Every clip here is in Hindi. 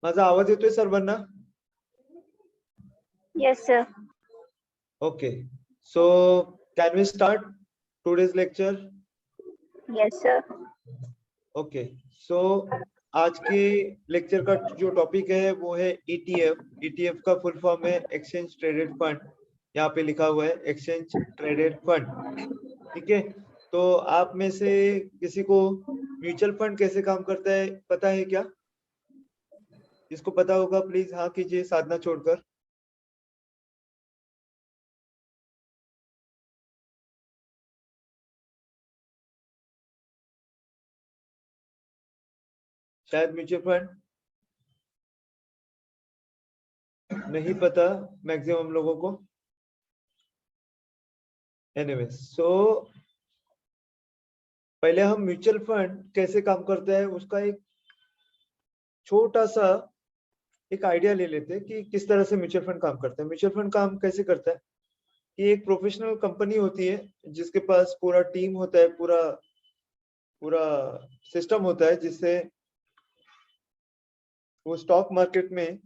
माझा आवाज येतोय सर्वांना? Yes, sir. Okay, so can we start today's lecture? Yes, sir. Okay, so आज के लेक्चर का जो टॉपिक है वो है ETF. ETF का फुल फॉर्म है एक्सचेंज ट्रेडेड फंड. यहाँ पे लिखा हुआ है एक्सचेंज ट्रेडेड फंड. ठीक है, तो आप में से किसी को म्यूचुअल फंड कैसे काम करता है पता है क्या? जिसको पता होगा प्लीज हाँ कीजिए, साधना छोड़कर. शायद म्यूचुअल फंड नहीं पता मैक्सिमम लोगों को. एनीवे, सो पहले हम म्यूचुअल फंड कैसे काम करता है उसका एक छोटा सा एक आइडिया ले लेते हैं कि किस तरह से म्यूचुअल फंड काम करता है. म्यूचुअल फंड काम कैसे करता है कि एक प्रोफेशनल कंपनी होती है जिसके पास पूरा टीम होता है, पूरा सिस्टम होता है जिससे वो स्टॉक मार्केट में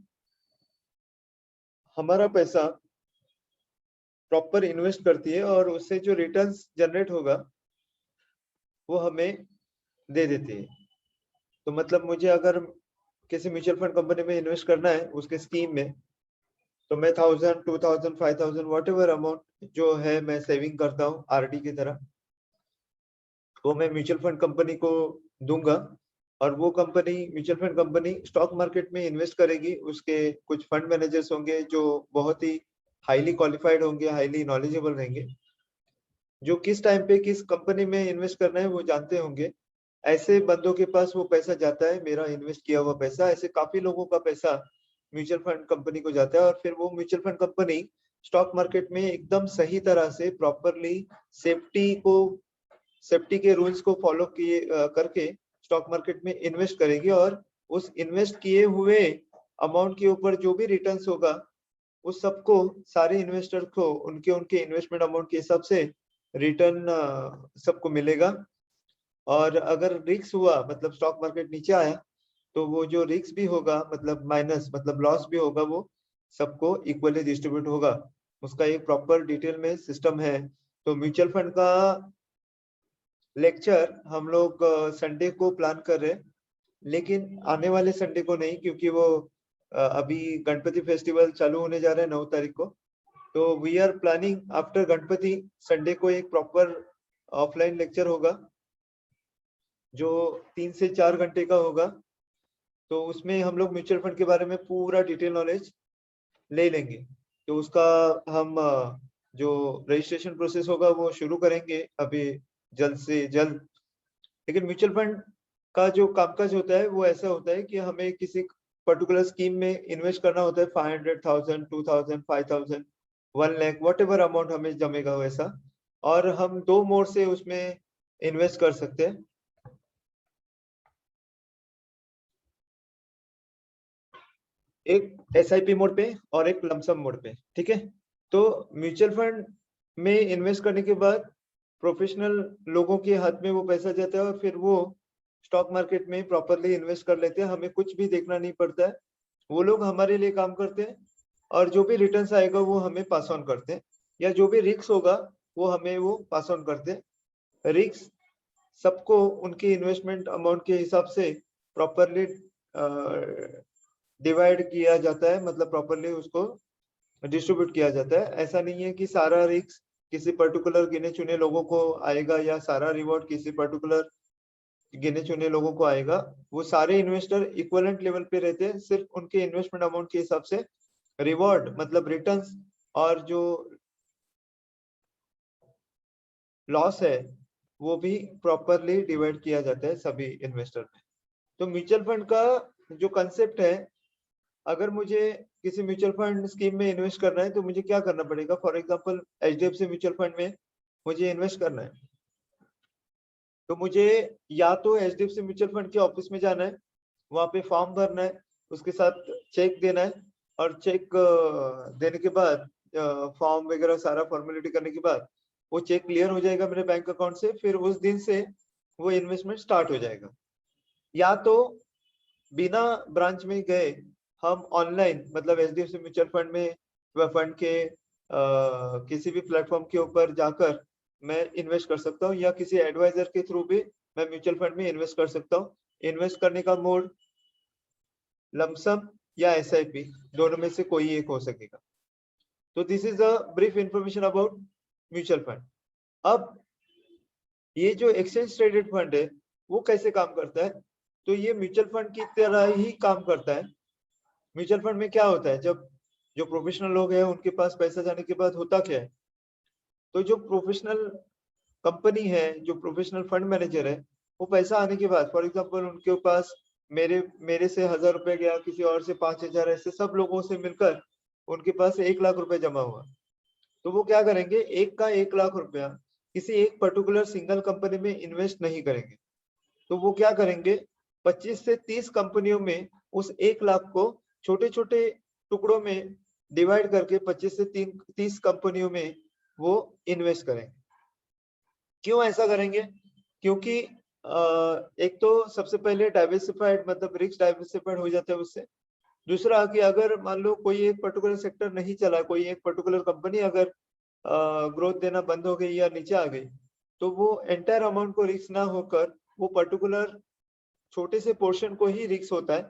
हमारा पैसा प्रॉपर इन्वेस्ट करती है और उससे जो रिटर्न्स जनरेट होगा वो हमें दे देती है। तो मतलब मुझे अगर किसी म्यूचुअल फंड कंपनी में इन्वेस्ट करना है उसके स्कीम में, तो मैं 1000, 2000, 5000 वॉट एवर अमाउंट जो है मैं सेविंग करता हूँ आरडी की तरह, वो मैं म्यूचुअल फंड कंपनी को दूंगा और वो company, mutual fund company stock market में इन्वेस्ट करेगी। उसके कुछ फंड मैनेजर्स होंगे जो बहुत ही हाईली क्वालिफाइड होंगे, हाईली नॉलेजेबल रहेंगे, जो किस टाइम पे किस कंपनी में इन्वेस्ट करना है वो जानते होंगे। ऐसे बंदों के पास वो पैसा जाता है, मेरा इन्वेस्ट किया हुआ पैसा। ऐसे काफी लोगों का पैसा म्यूचुअल फंड कंपनी को जाता है और फिर वो mutual fund company stock market में एकदम सही तरह से प्रॉपरली सेफ्टी के रूल्स को फॉलो किए करके स्टॉक मार्केट में इन्वेस्ट करेगी और उस इन्वेस्ट किए हुए अमाउंट के ऊपर जो भी रिटर्न्स होगा उस सबको, सारे इन्वेस्टर को उनके उनके इन्वेस्टमेंट अमाउंट के हिसाब से रिटर्न सबको मिलेगा। और अगर रिस्क हुआ, मतलब स्टॉक मार्केट नीचे आया, तो वो जो रिस्क भी होगा, मतलब माइनस मतलब लॉस भी होगा, वो सबको इक्वली डिस्ट्रीब्यूट होगा। उसका एक प्रॉपर डिटेल में सिस्टम है। तो म्यूचुअल फंड का लेक्चर हम लोग संडे को प्लान कर रहे हैं, लेकिन आने वाले संडे को नहीं, क्योंकि वो अभी गणपति फेस्टिवल चालू होने जा रहा है 9 तारीख को। तो we are planning after Ganpati Sunday को एक प्रॉपर ऑफलाइन लेक्चर होगा जो 3 से 4 घंटे का होगा। तो उसमें हम लोग म्यूचुअल फंड के बारे में पूरा डिटेल नॉलेज ले लेंगे। तो उसका हम जो रजिस्ट्रेशन प्रोसेस होगा वो शुरू करेंगे अभी जल्द से जल्द। लेकिन म्यूचुअल फंड का जो कामकाज होता है वो ऐसा होता है कि हमें किसी पर्टिकुलर स्कीम में इन्वेस्ट करना होता है, 500,000, 2000, 5000, 1 लाख, वॉट एवर अमाउंट हमें जमेगा वैसा। और हम 2 मोड से उसमें इन्वेस्ट कर सकते हैं, एक एसआईपी मोड पे और एक लमसम मोड पे। ठीक है। तो म्यूचुअल फंड में इन्वेस्ट करने के बाद प्रोफेशनल लोगों के हाथ में वो पैसा जाता है और फिर वो स्टॉक मार्केट में प्रॉपरली इन्वेस्ट कर लेते हैं। हमें कुछ भी देखना नहीं पड़ता है, वो लोग हमारे लिए काम करते हैं और जो भी रिटर्न्स आएगा वो हमें पास ऑन करते हैं, या जो भी रिस्क होगा वो हमें वो पास ऑन करते हैं। रिस्क सबको उनके इन्वेस्टमेंट अमाउंट के हिसाब से प्रॉपरली डिवाइड किया जाता है, मतलब प्रॉपरली उसको डिस्ट्रीब्यूट किया जाता है। ऐसा नहीं है कि सारा रिस्क किसी पर्टिकुलर गिने चुने लोगों को आएगा या सारा रिवॉर्ड किसी पर्टिकुलर गिने चुने लोगों को आएगा। वो सारे इन्वेस्टर इक्वलेंट लेवल पे रहते हैं, सिर्फ उनके इन्वेस्टमेंट अमाउंट के हिसाब से रिवॉर्ड मतलब रिटर्न्स और जो लॉस है वो भी प्रॉपरली डिवाइड किया जाता है सभी इन्वेस्टर में। तो म्यूचुअल फंड का जो कंसेप्ट है, अगर मुझे किसी म्यूचुअल फंड स्कीम में इन्वेस्ट करना है तो मुझे क्या करना पड़ेगा। For example HDFC mutual fund में मुझे इन्वेस्ट करना है, तो मुझे या तो एचडीएफसी म्यूचुअल फंड के ऑफिस में जाना है, वहां पे फॉर्म भरना है, उसके साथ चेक देना है और चेक देने के बाद फॉर्म वगैरह सारा फॉर्मेलिटी करने के बाद वो चेक क्लियर हो जाएगा मेरे बैंक अकाउंट से, फिर उस दिन से वो इन्वेस्टमेंट स्टार्ट हो जाएगा। या तो बिना ब्रांच में गए हम ऑनलाइन, मतलब एचडीएफसी म्यूचुअल फंड में वह फंड के किसी भी प्लेटफॉर्म के ऊपर जाकर मैं इन्वेस्ट कर सकता हूँ, या किसी एडवाइजर के थ्रू भी मैं म्यूचुअल फंड में इन्वेस्ट कर सकता हूँ। इन्वेस्ट करने का मोड लमसम या एसआईपी, दोनों में से कोई एक हो सकेगा। तो this is a brief information about mutual fund. अब ये जो एक्सचेंज ट्रेडेड फंड है वो कैसे काम करता है, तो ये म्यूचुअल फंड की तरह ही काम करता है। म्यूचुअल फंड में क्या होता है, जब जो प्रोफेशनल लोग हैं उनके पास पैसा जाने के बाद होता क्या है, तो जो प्रोफेशनल कंपनी है, जो प्रोफेशनल फंड मैनेजर है, वो पैसा आने के बाद, फॉर एग्जांपल उनके पास मेरे मेरे से 1000 रुपए गया, किसी और से 5000, ऐसे सब लोगों से मिलकर उनके पास 1 लाख रुपए जमा हुआ, तो वो क्या करेंगे, एक का 1 लाख रुपया किसी एक पर्टिकुलर सिंगल कंपनी में इन्वेस्ट नहीं करेंगे। तो वो क्या करेंगे, 25 से 30 कंपनियों में उस 1 लाख को छोटे छोटे टुकड़ों में डिवाइड करके 25 से 30 कंपनियों में वो इन्वेस्ट करेंगे। क्यों ऐसा करेंगे, क्योंकि एक तो सबसे पहले डाइवर्सिफाइड, मतलब रिस्क डाइवर्सिफाइड हो जाता है उससे। दूसरा कि अगर मान लो कोई एक पर्टिकुलर सेक्टर नहीं चला, कोई एक पर्टिकुलर कंपनी अगर ग्रोथ देना बंद हो गई या नीचे आ गई, तो वो एंटायर अमाउंट को रिस्क ना होकर वो पर्टिकुलर छोटे से पोर्शन को ही रिस्क होता है,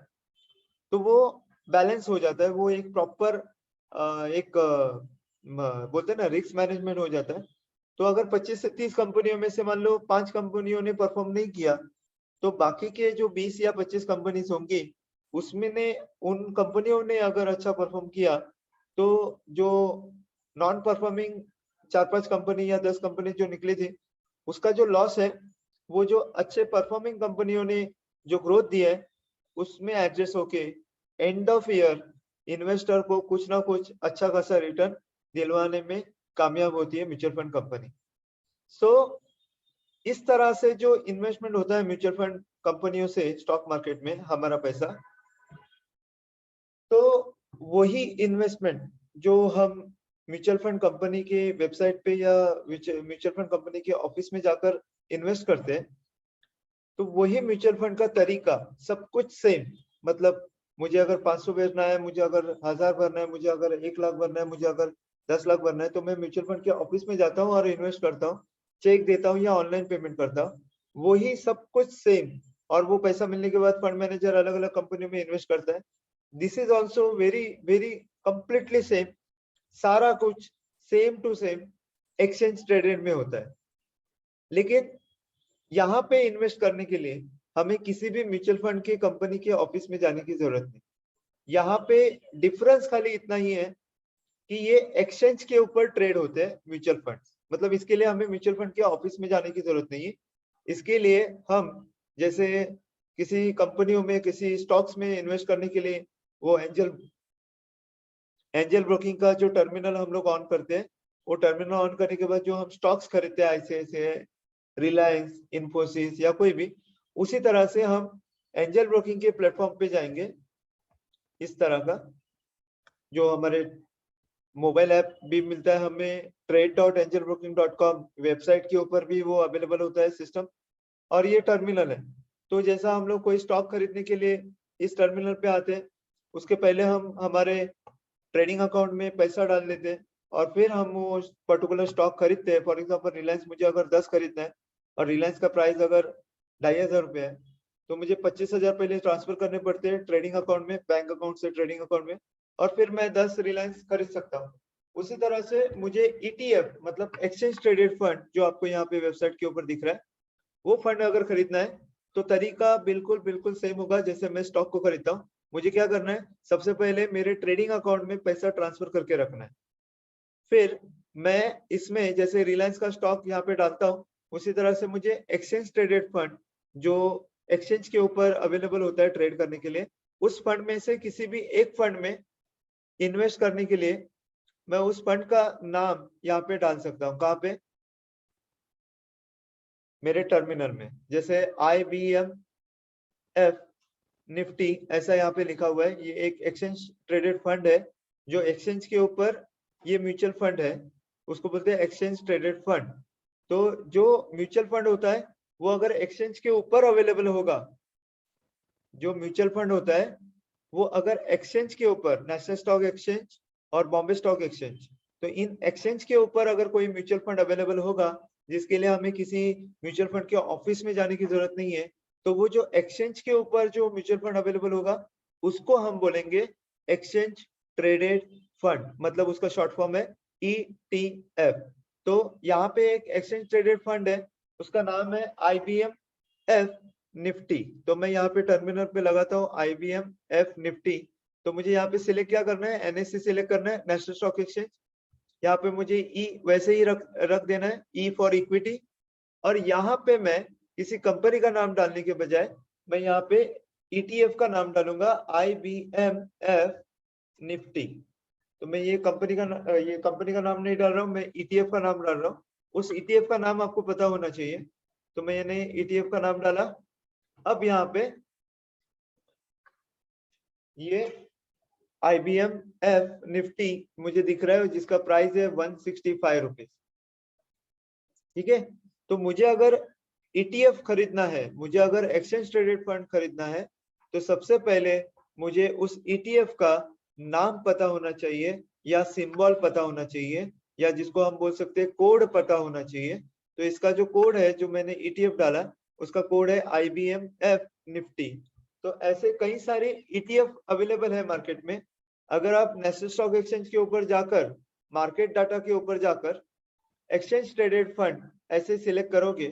तो वो बैलेंस हो जाता है। वो एक प्रॉपर एक बोलते हैं ना रिस्क मैनेजमेंट हो जाता है। तो अगर 25 से 30 कंपनियों में से मान लो 5 कंपनियों ने परफॉर्म नहीं किया, तो बाकी के जो 20 या 25 कंपनीज होंगी, उसमें ने उन कंपनियों ने अगर अच्छा परफॉर्म किया, तो जो नॉन परफॉर्मिंग 4-5 कंपनी या 10 कंपनी जो निकली थी, उसका जो लॉस है, वो जो अच्छे परफॉर्मिंग कंपनियों ने जो ग्रोथ दी है, उसमें एडजस्ट होके एंड ऑफ ईयर इन्वेस्टर को कुछ ना कुछ अच्छा खासा रिटर्न दिलवाने में कामयाब होती है म्यूचुअल फंड कंपनी। सो इस तरह से जो इन्वेस्टमेंट होता है म्यूचुअल फंड कंपनियों से स्टॉक मार्केट में हमारा पैसा, तो वही इन्वेस्टमेंट जो हम म्यूचुअल फंड कंपनी के वेबसाइट पे या म्यूचुअल फंड कंपनी के ऑफिस में जाकर इन्वेस्ट करते हैं, तो वही म्यूचुअल फंड का तरीका सब कुछ सेम। मतलब मुझे अगर 500 भरना है, मुझे अगर 1000 भरना है, मुझे अगर 1 लाख भरना है, मुझे अगर 10 लाख भरना है, तो मैं म्यूचुअल फंड के ऑफिस में जाता हूँ और इन्वेस्ट करता हूँ, चेक देता हूँ या ऑनलाइन पेमेंट करता हूँ, वही सब कुछ सेम। और वो पैसा मिलने के बाद फंड मैनेजर अलग अलग कंपनियों में इन्वेस्ट करता है। This is also very very completely same, सारा कुछ same to same exchange traded में होता है। लेकिन यहाँ पे इन्वेस्ट करने के लिए हमें किसी भी म्यूचुअल फंड के कंपनी के ऑफिस में जाने की जरूरत नहीं। यहाँ पे डिफरेंस खाली इतना ही है कि ये एक्सचेंज के ऊपर ट्रेड होते हैं म्यूचुअल फंड। मतलब इसके लिए हमें म्यूचुअल फंड के ऑफिस में जाने की जरूरत नहीं है। इसके लिए हम जैसे किसी कंपनियों में किसी स्टॉक्स में इन्वेस्ट करने के लिए वो एंजल ब्रोकिंग का जो टर्मिनल हम लोग ऑन करते हैं, वो टर्मिनल ऑन करने के बाद जो हम स्टॉक्स खरीदते हैं आईसीआईसीआई, रिलायंस, इन्फोसिस या कोई भी, उसी तरह से हम एंजल ब्रोकिंग के प्लेटफॉर्म पे जाएंगे। इस तरह का जो हमारे मोबाइल ऐप भी मिलता है हमें, trade.angelbroking.com वेबसाइट के ऊपर भी वो अवेलेबल होता है सिस्टम, और ये टर्मिनल है। तो जैसा हम लोग कोई स्टॉक खरीदने के लिए इस टर्मिनल पे आते हैं, उसके पहले हम हमारे ट्रेडिंग अकाउंट में पैसा डाल देते हैं और फिर हम वो पर्टिकुलर स्टॉक खरीदते हैं। फॉर एग्जांपल रिलायंस मुझे अगर 10 खरीदना है और रिलायंस का प्राइस अगर 2500 रुपये है, तो मुझे 25,000 पहले ट्रांसफर करने पड़ते हैं ट्रेडिंग अकाउंट में, बैंक अकाउंट से ट्रेडिंग अकाउंट में, और फिर मैं 10 रिलायंस खरीद सकता हूँ। उसी तरह से मुझे ETF मतलब एक्सचेंज ट्रेडेड फंड जो आपको यहाँ पे वेबसाइट के ऊपर दिख रहा है, वो फंड अगर खरीदना है तो तरीका बिल्कुल बिल्कुल सेम होगा जैसे मैं स्टॉक को खरीदता हूँ। मुझे क्या करना है, सबसे पहले मेरे ट्रेडिंग अकाउंट में पैसा ट्रांसफर करके रखना है। फिर मैं इसमें जैसे रिलायंस का स्टॉक यहाँ पे डालता हूँ, उसी तरह से मुझे एक्सचेंज ट्रेडेड फंड जो एक्सचेंज के ऊपर अवेलेबल होता है ट्रेड करने के लिए, उस फंड में से किसी भी एक फंड में इन्वेस्ट करने के लिए मैं उस फंड का नाम यहाँ पे डाल सकता हूँ। कहाँ पे? मेरे टर्मिनल में। जैसे IBM-F निफ्टी ऐसा यहाँ पे लिखा हुआ है। ये एक एक्सचेंज ट्रेडेड फंड है जो एक्सचेंज के ऊपर, ये म्यूचुअल फंड है, उसको बोलते हैं एक्सचेंज ट्रेडेड फंड। तो जो म्यूचुअल फंड होता है वो अगर एक्सचेंज के ऊपर अवेलेबल होगा, जो म्यूचुअल फंड होता है वो अगर एक्सचेंज के ऊपर, नेशनल स्टॉक एक्सचेंज और बॉम्बे स्टॉक एक्सचेंज, तो इन एक्सचेंज के ऊपर अगर कोई म्यूचुअल फंड अवेलेबल होगा, जिसके लिए हमें किसी म्यूचुअल फंड के ऑफिस में जाने की जरूरत नहीं है, तो वो जो एक्सचेंज के ऊपर जो म्यूचुअल फंड अवेलेबल होगा उसको हम बोलेंगे एक्सचेंज ट्रेडेड फंड, मतलब उसका शॉर्ट फॉर्म है ETF। तो यहाँ पे एक एक्सचेंज ट्रेडेड फंड है, उसका नाम है IBM-F निफ्टी। तो मैं यहाँ पे टर्मिनल पे लगाता हूँ IBM-F निफ्टी। तो मुझे यहाँ पे सिलेक्ट क्या करना है, NSE सिलेक्ट करना है, नेशनल स्टॉक एक्सचेंज। यहाँ पे मुझे E वैसे ही रख देना है, E फॉर इक्विटी। और यहाँ पे मैं किसी कंपनी का नाम डालने के बजाय मैं यहाँ पे ETF का नाम डालूंगा IBM-F निफ्टी। तो मैं ये कंपनी का नाम नहीं डाल रहा हूँ, मैं ETF का नाम डाल रहा हूँ। उस ETF का नाम आपको पता होना चाहिए। तो मैंने ETF का नाम डाला। अब यहाँ पे ये IBM-F निफ्टी मुझे दिख रहा है जिसका प्राइस है 165 रुपीज। ठीक है, तो मुझे अगर ETF खरीदना है, मुझे अगर एक्सचेंज ट्रेडेड फंड खरीदना है, तो सबसे पहले मुझे उस ETF का नाम पता होना चाहिए या सिंबल पता होना चाहिए या जिसको हम बोल सकते हैं कोड पता होना चाहिए। तो इसका जो कोड है जो मैंने ETF डाला उसका कोड है IBMF निफ्टी। तो ऐसे कई सारे ETF अवेलेबल है मार्केट में। अगर आप नेशनल स्टॉक एक्सचेंज के ऊपर जाकर मार्केट डाटा के ऊपर जाकर एक्सचेंज ट्रेडेड फंड ऐसे सिलेक्ट करोगे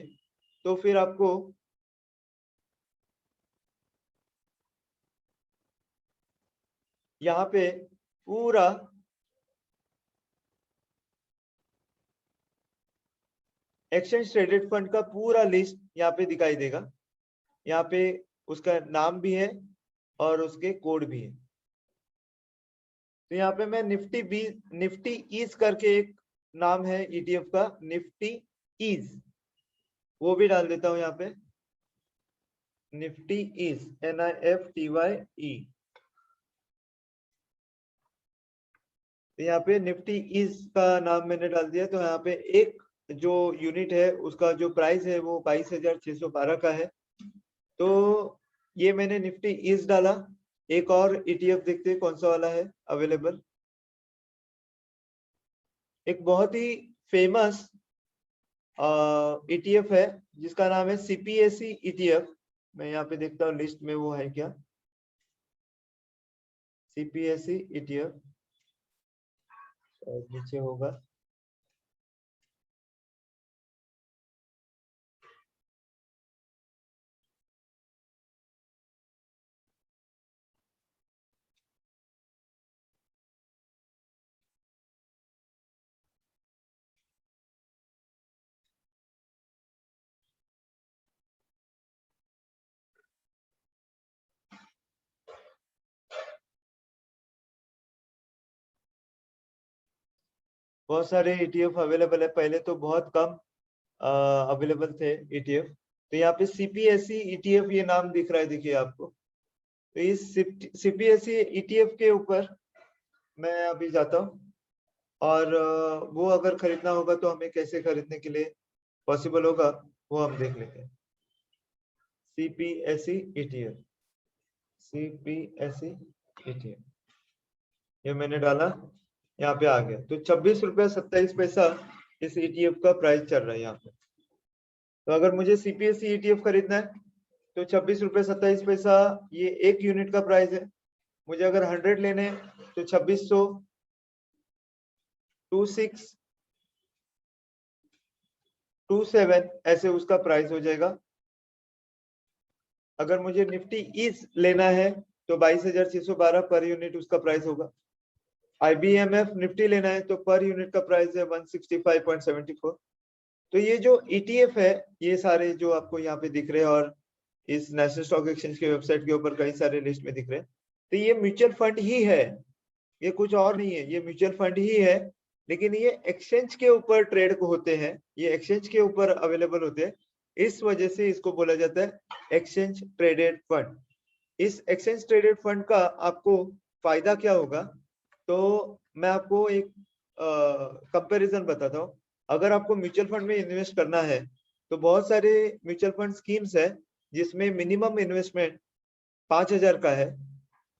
तो फिर आपको यहाँ पे पूरा एक्सचेंज ट्रेडेड फंड का पूरा लिस्ट यहाँ पे दिखाई देगा। यहाँ पे उसका नाम भी है और उसके कोड भी है। तो यहाँ पे मैं निफ्टी ईज करके एक नाम है ETF का, निफ्टी ईज, वो भी डाल देता हूँ यहाँ पे, निफ्टी ईज NIFTY। यहाँ पे निफ्टी ईज का नाम मैंने डाल दिया। तो यहाँ पे एक जो यूनिट है उसका जो प्राइस है वो 22,612 का है। तो ये मैंने निफ्टी ईज डाला। एक और ETF देखते हैं कौन सा वाला है अवेलेबल। एक बहुत ही फेमस ETF है जिसका नाम है CPSE ETF। मैं यहाँ पे देखता हूँ लिस्ट में वो है क्या, CPSE ETF नीचे होगा। बहुत सारे ETF अवेलेबल है, पहले तो बहुत कम अवेलेबल थे ETF। तो यहाँ पे CPSE ETF ये नाम दिख रहा है, देखिए आपको। तो इस CPSE ETF के ऊपर मैं अभी जाता हूँ और वो अगर खरीदना होगा तो हमें कैसे खरीदने के लिए पॉसिबल होगा वो हम देख लेते हैं। CPSE ETF, CPSE ETF ये मैंने डाला, यहाँ पे आ गया। तो 26.27 इस ETF का प्राइस चल रहा है यहाँ पे। तो अगर मुझे CPSE ETF खरीदना है तो 26.27 ये एक यूनिट का प्राइस है। मुझे अगर 100 लेने हैं तो 2600 2627 ऐसे उसका प्राइस हो जाएगा। अगर मुझे निफ्टी ईज लेना है तो 22,612 पर यूनिट उसका प्राइस होगा। IBMF निफ्टी लेना है तो पर यूनिट का प्राइस है 165.74। तो ये जो ETF है ये सारे जो आपको यहाँ पे दिख रहे हैं और इस नेशनल स्टॉक एक्सचेंज के वेबसाइट के ऊपर कई सारे लिस्ट में दिख रहे हैं। तो ये म्यूचुअल फंड ही है, ये कुछ और नहीं है, ये म्यूचुअल फंड ही है। लेकिन ये एक्सचेंज के ऊपर ट्रेड होते हैं, ये एक्सचेंज के ऊपर अवेलेबल होते हैं, इस वजह से इसको बोला जाता है एक्सचेंज ट्रेडेड फंड। इस एक्सचेंज ट्रेडेड फंड का आपको फायदा क्या होगा, तो मैं आपको एक कंपैरिजन बताता हूँ। अगर आपको म्यूचुअल फंड में इन्वेस्ट करना है तो बहुत सारे म्यूचुअल फंड स्कीम्स है जिसमें मिनिमम इन्वेस्टमेंट 5,000 का है।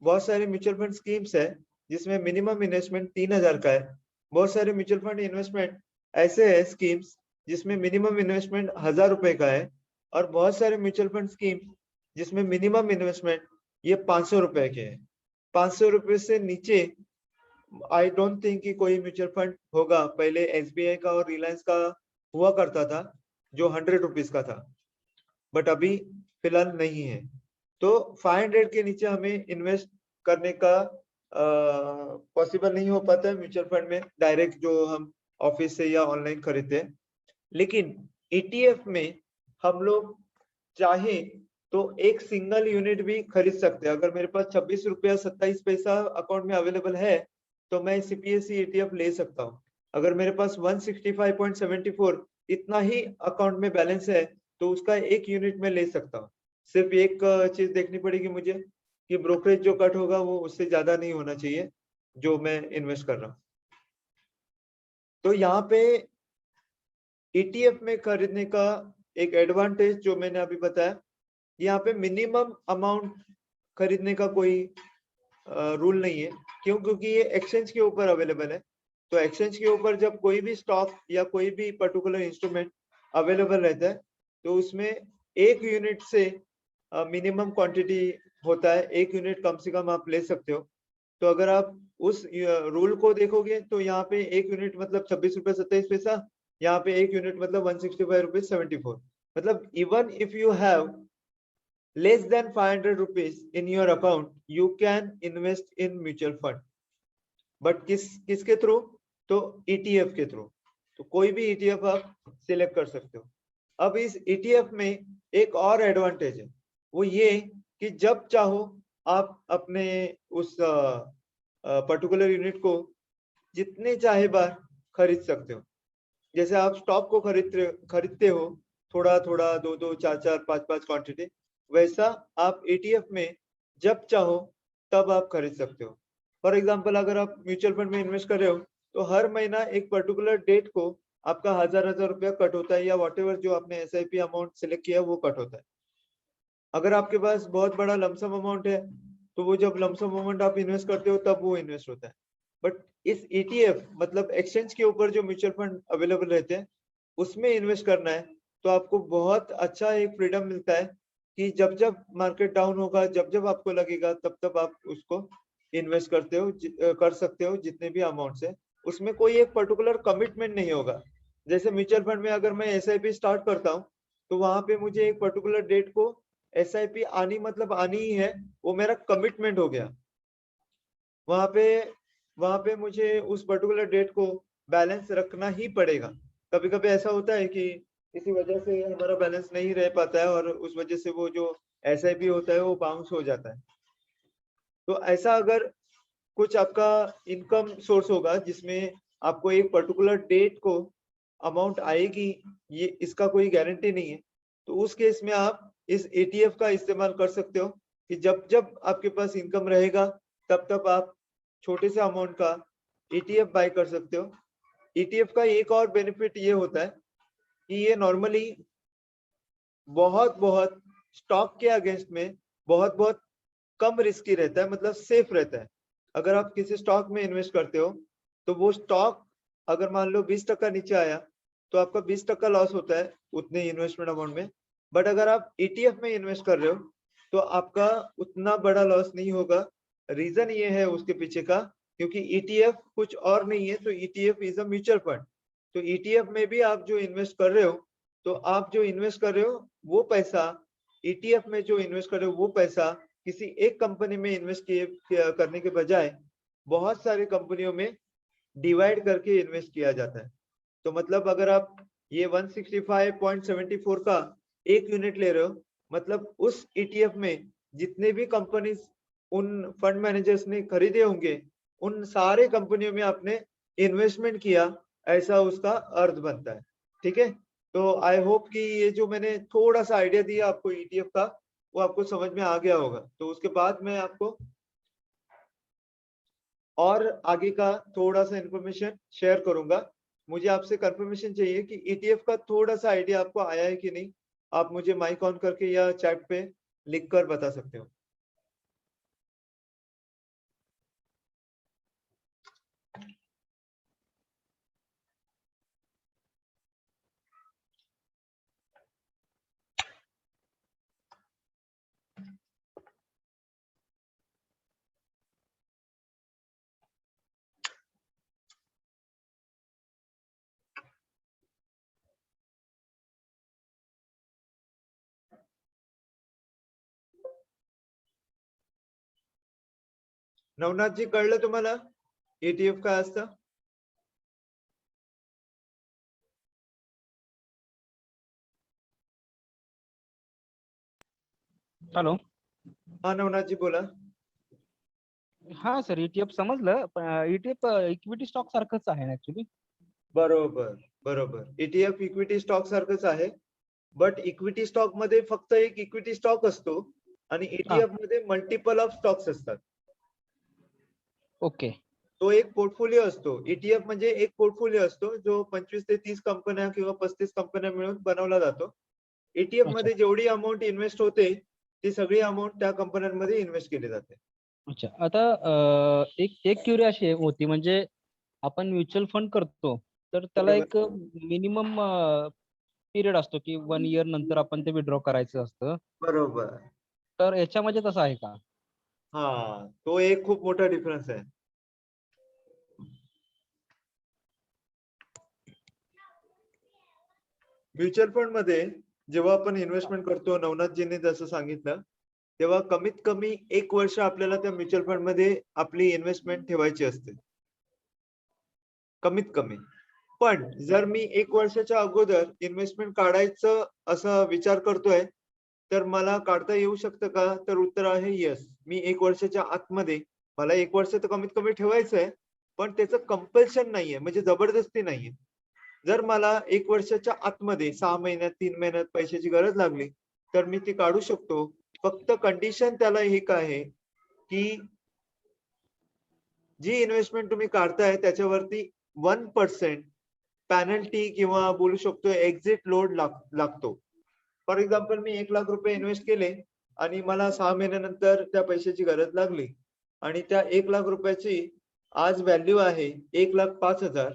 बहुत सारे म्यूचुअल फंड स्कीम्स है जिसमें मिनिमम इन्वेस्टमेंट 3,000 का है। बहुत सारे म्यूचुअल फंड इन्वेस्टमेंट ऐसे है स्कीम्स जिसमें मिनिमम इन्वेस्टमेंट 1,000 रुपए का है। और बहुत सारे म्यूचुअल फंड स्कीम्स जिसमें मिनिमम इन्वेस्टमेंट ये 500 रुपए के है। 500 रुपए से नीचे आई डोंट थिंक कि कोई म्यूचुअल फंड होगा। पहले SBI का और रिलायंस का हुआ करता था जो 100 रुपीज का था, बट अभी फिलहाल नहीं है। तो 500 के नीचे हमें इन्वेस्ट करने का पॉसिबल नहीं हो पाता है म्यूचुअल फंड में डायरेक्ट जो हम ऑफिस से या ऑनलाइन खरीदते हैं। लेकिन ETF में हम लोग चाहे तो एक सिंगल यूनिट भी खरीद सकते हैं। अगर मेरे पास 26.27 अकाउंट में अवेलेबल है तो मैं CPSE ETF ले सकता हूँ। अगर मेरे पास 165.74 इतना ही अकाउंट में बैलेंस है तो उसका एक यूनिट में ले सकता हूँ। सिर्फ एक चीज देखनी पड़ेगी मुझे कि ब्रोकरेज जो कट होगा वो उससे ज्यादा नहीं होना चाहिए जो मैं इन्वेस्ट कर रहा हूँ। तो यहाँ पे ETF में खरीदने का एक एडवांटेज जो मैंने अभी बताया, यहाँ पे मिनिमम अमाउंट खरीदने का कोई रूल नहीं है। क्यों? क्योंकि ये एक्सचेंज के ऊपर अवेलेबल है। तो एक्सचेंज के ऊपर जब कोई भी स्टॉक या कोई भी पर्टिकुलर इंस्ट्रूमेंट अवेलेबल रहता है तो उसमें 1 यूनिट से मिनिमम क्वांटिटी होता है, 1 यूनिट कम से कम आप ले सकते हो। तो अगर आप उस रूल को देखोगे तो यहाँ पे 1 यूनिट मतलब 26 रुपए 27 पैसा, यहाँ पे 1 यूनिट मतलब 165 रुपीज 74। मतलब even if you have less than 500 rupees in your account, you can invest in mutual fund. But किसके थ्रू? तो ETF के थ्रू। तो कोई भी ETF आप सिलेक्ट कर सकते हो। अब इस ETF में एक और एडवांटेज है, वो ये कि जब चाहो आप अपने उस पर्टिकुलर यूनिट को जितने चाहे बार खरीद सकते हो। जैसे आप स्टॉक को खरीदते हो थोड़ा थोड़ा, 2-2, 4-4, 5-5 क्वांटिटी, वैसा आप ETF में जब चाहो तब आप खरीद सकते हो। फॉर एग्जांपल अगर आप म्यूचुअल फंड में इन्वेस्ट कर रहे हो तो हर महीना एक पर्टिकुलर डेट को आपका 1000 रुपया कट होता है, या व्हाटएवर जो आपने SIP अमाउंट सिलेक्ट किया वो कट होता है। अगर आपके पास बहुत बड़ा लमसम अमाउंट है तो वो जब लमसम अमाउंट आप इन्वेस्ट करते हो तब वो इन्वेस्ट होता है। बट इस ETF मतलब एक्सचेंज के ऊपर जो म्यूचुअल फंड अवेलेबल रहते हैं उसमें इन्वेस्ट करना है तो आपको बहुत अच्छा एक फ्रीडम मिलता है कि जब जब मार्केट डाउन होगा, जब जब आपको लगेगा तब तब आप उसको इन्वेस्ट कर सकते हो जितने भी अमाउंट है। उसमें कोई एक पर्टिकुलर कमिटमेंट नहीं होगा। जैसे म्यूचुअल फंड में अगर मैं SIP स्टार्ट करता हूँ तो वहां पे मुझे एक पर्टिकुलर डेट को SIP आनी मतलब आनी ही है, वो मेरा कमिटमेंट हो गया। वहां पे मुझे उस पर्टिकुलर डेट को बैलेंस रखना ही पड़ेगा। कभी कभी ऐसा होता है कि किसी वजह से हमारा बैलेंस नहीं रह पाता है और उस वजह से वो जो SIP होता है वो बाउंस हो जाता है। तो ऐसा अगर कुछ आपका इनकम सोर्स होगा जिसमें आपको एक पर्टिकुलर डेट को अमाउंट आएगी, ये इसका कोई गारंटी नहीं है, तो उस केस में आप इस ETF का इस्तेमाल कर सकते हो कि जब जब आपके पास इनकम रहेगा तब तब आप छोटे से अमाउंट का ETF बाय कर सकते हो। ETF का एक और बेनिफिट ये होता है कि ये नॉर्मली बहुत बहुत स्टॉक के अगेंस्ट में बहुत बहुत कम रिस्की रहता है, मतलब सेफ रहता है। अगर आप किसी स्टॉक में इन्वेस्ट करते हो तो वो स्टॉक अगर मान लो 20% नीचे आया तो आपका 20% लॉस होता है उतने इन्वेस्टमेंट अमाउंट में। बट अगर आप ETF में इन्वेस्ट कर रहे हो तो आपका उतना बड़ा लॉस नहीं होगा। रीजन ये है उसके पीछे का, क्योंकि ETF कुछ और नहीं है, तो ETF is a mutual fund. तो ETF में भी आप जो इन्वेस्ट कर रहे हो, तो आप जो इन्वेस्ट कर रहे हो वो पैसा, ETF में जो इन्वेस्ट कर रहे हो वो पैसा किसी एक कंपनी में इन्वेस्ट करने के बजाय बहुत सारी कंपनियों में डिवाइड करके इन्वेस्ट किया जाता है। तो मतलब अगर आप ये 165.74 का एक यूनिट ले रहे हो, मतलब उस ETF में जितने भी कंपनीज उन फंड मैनेजर्स ने खरीदे होंगे उन सारे कंपनियों में आपने इन्वेस्टमेंट किया, ऐसा उसका अर्थ बनता है। ठीक है, तो आई होप कि ये जो मैंने थोड़ा सा आइडिया दिया आपको ETF का वो आपको समझ में आ गया होगा। तो उसके बाद मैं आपको और आगे का थोड़ा सा इंफॉर्मेशन शेयर करूंगा। मुझे आपसे कंफर्मेशन चाहिए कि ETF का थोड़ा सा आइडिया आपको आया है कि नहीं। आप मुझे माइक ऑन करके या चैट पे लिख कर बता सकते हो। नवनाथ जी, कळलं तुम्हाला ETF काय असतं? हॅलो. हा नवनाथ जी बोला. हा सर, ETF समजलं, पण ETF इक्विटी स्टॉक सारखंच आहे ऍक्च्युली. बरोबर बरोबर, ETF इक्विटी स्टॉक सारखंच आहे. बट इक्विटी स्टॉक मध्ये फक्त एक इक्विटी स्टॉक असतो आणि ETF मध्ये मल्टिपल ऑफ स्टॉक्स असतात. ओके. तो एक पोर्टफोलिओ असतो. ETF म्हणजे एक पोर्टफोलिओ असतो जो 25 ते 30 कंपन्या किंवा 35 कंपन्या मिळून बनवला जातो. ETF अच्छा. मध्ये जेवढी अमाऊंट इन्व्हेस्ट होते ती सगळी अमाऊंट त्या कंपन्यांमध्ये इन्व्हेस्ट केली जाते. अच्छा, आता एक एक क्युरी अशी होती, म्हणजे आपण म्युच्युअल फंड करतो तर त्याला बरोबर एक मिनिमम पिरियड असतो की 1 इयर नंतर आपण ते विड्रॉ करायचं असतं. बरोबर. तर याच्यामध्ये तसं आहे का? हा, तो एक खूप मोठा डिफरन्स आहे. म्युच्युअल फंड मध्ये जेव्हा आपण इन्व्हेस्टमेंट करतो, नवनाथजींनी जसं सांगितलं, तेव्हा कमीत कमी 1 वर्ष आपल्याला त्या म्युच्युअल फंड मध्ये आपली इन्व्हेस्टमेंट ठेवायची असते, कमीत कमी. पण जर मी 1 वर्षाच्या अगोदर इन्व्हेस्टमेंट काढायचं असा विचार करतोय, तर मला काढता येऊ शकतं का? तर उत्तर आहे येस. मी 1 वर्षाच्या आतमध्ये मला 1 वर्ष तर कमीत कमी ठेवायचंय, पण त्याचं कंपल्शन नाहीये, म्हणजे जबरदस्ती नाहीये. जर मला 1 वर्षाच्या आतमध्ये 6 महिन्यात, 3 महिन्यात पैशाची गरज लागली, तर मी ती काढू शकतो. फक्त कंडिशन त्याला एक आहे, की जी इन्व्हेस्टमेंट तुम्ही काढताय त्याच्यावरती 1% पेनल्टी किंवा बोलू शकतो एक्झिट लोड लागतो. फॉर एक्झाम्पल मी 1 लाख रुपये इन्व्हेस्ट केले आणि मला 6 महिन्यानंतर त्या पैशाची गरज लागली आणि त्या 1 लाख रुपयाची आज व्हॅल्यू आहे 1,05,000.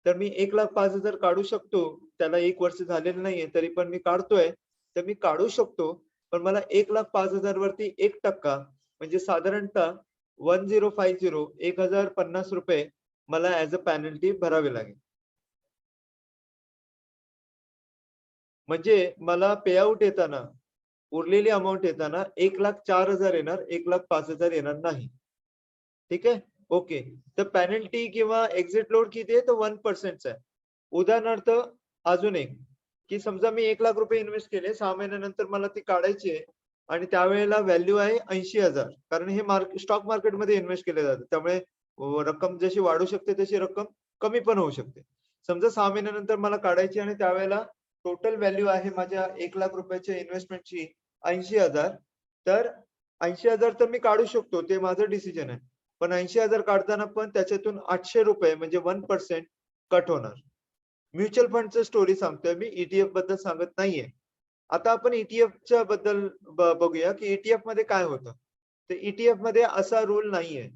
तर मी 1,05,000 काढू शकतो. त्याला 1 वर्ष झालेलं नाहीये तरी पण मी काढतोय. तर मी काढू शकतो. पण मला 1,05,000 वरती 1% म्हणजे साधारणतः 1050 मला ऍज अ पेनल्टी भरावे लागेल. म्हणजे मला पेआउट येताना उरलेली अमाउंट येताना 1,04,000 येणार, 1,05,000 येणार नाही. ठीक आहे? ओके. तर पेनल्टी किंवा एक्झिट लोड किती आहे? तर 1% चा आहे. उदाहरणार्थ अजून एक, की समजा मी 1 लाख रुपये इन्व्हेस्ट केले, 6 महिन्यानंतर मला ती काढायची आहे आणि त्यावेळेला व्हॅल्यू आहे 80,000. कारण हे स्टॉक मार्केटमध्ये इन्व्हेस्ट केले जातं. त्यामुळे रक्कम जशी वाढू शकते तशी रक्कम कमी पण होऊ शकते. समजा 6 महिन्यानंतर मला काढायची आणि त्यावेळेला टोटल व्हॅल्यू आहे माझ्या 1 लाख रुपयाच्या इन्व्हेस्टमेंटची 80,000. तर 80,000 तर मी काढू शकतो. ते माझं डिसिजन आहे. पण 80,000 काढताना पण त्याच्यातून ₹800 म्हणजे 1% कट होणार. म्युच्युअल फंडचं स्टोरी सांगतोय मी, ईटीएफ बद्दल सांगत नाहीये. आता आपण ईटीएफच्या बद्दल बघूया, की ईटीएफ मध्ये काय होतं. तर ईटीएफ मध्ये असा रूल नाहीये.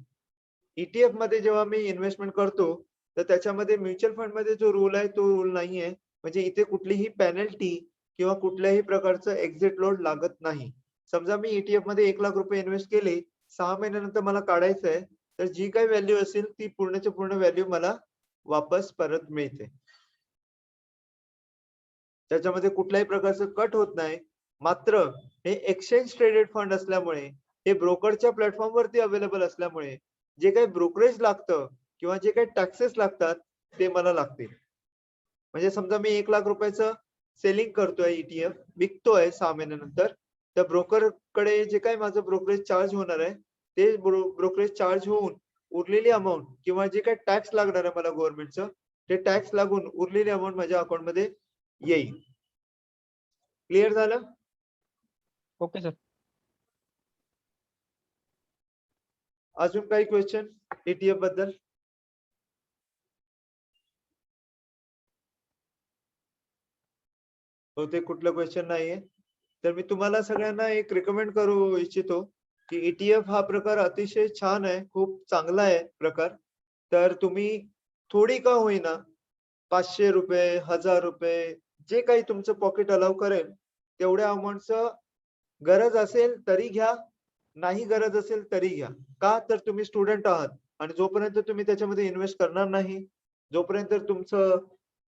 ईटीएफ मध्ये जेव्हा मी इन्व्हेस्टमेंट करतो, तर त्याच्यामध्ये म्युच्युअल फंडमध्ये जो रूल आहे, तो रूल नाहीये. म्हणजे इथे कुठलीही पेनल्टी किंवा कुठल्याही प्रकारचं एक्झिट लोड लागत नाही. समजा मी ईटीएफ मध्ये 1 लाख रुपये इन्व्हेस्ट केले, 6 महिन्यानंतर मला काढायचंय, तर जी काही व्हॅल्यू असेल ती पूर्णच्या पूर्ण व्हॅल्यू मला वापस परत मिळते. त्याच्यामध्ये कुठल्याही प्रकारचं कट होत नाही. मात्र हे एक्सचेंज ट्रेडेड फंड असल्यामुळे, हे ब्रोकरच्या प्लॅटफॉर्मवरती अवेलेबल असल्यामुळे, जे काही ब्रोकरेज लागतं किंवा जे काही टॅक्सेस लागतात, ते मला लागतील. म्हणजे समजा मी 1 लाख रुपयाचं सेलिंग करतोय ईटीएफ, विकतोय 6 महिन्यानंतर. त्या ब्रोकरकडे जे काही माझं ब्रोकरेज चार्ज होणार आहे, ते ब्रोकरेज चार्ज होऊन उरलेली अमाउंट किंवा जे काही टॅक्स लागणार आहे मला गव्हर्नमेंटचं, ते टॅक्स लागून उरलेली अमाउंट माझ्या अकाउंटमध्ये येईल. क्लिअर झालं? Okay sir. अजून काही क्वेश्चन ईटीएफ बद्दल? बहुतेक कुठलं क्वेश्चन नाहीये. तर मी तुम्हाला सगळ्यांना एक रिकमेंड करू इच्छितो, की ईटीएफ हा प्रकार अतिशय छान आहे, खूप चांगला आहे प्रकार. तर तुम्ही थोडी का होईना ₹500, ₹1000 जे काही तुमचं पॉकेट अलाउ करेल, तेवढ्या अमाउंटचं गरज असेल तरी घ्या, नाही गरज असेल तरी घ्या. का? तर तुम्ही स्टुडंट आहात आणि जोपर्यंत तुम्ही त्याच्यामध्ये इन्व्हेस्ट करणार नाही, जोपर्यंत तुमचं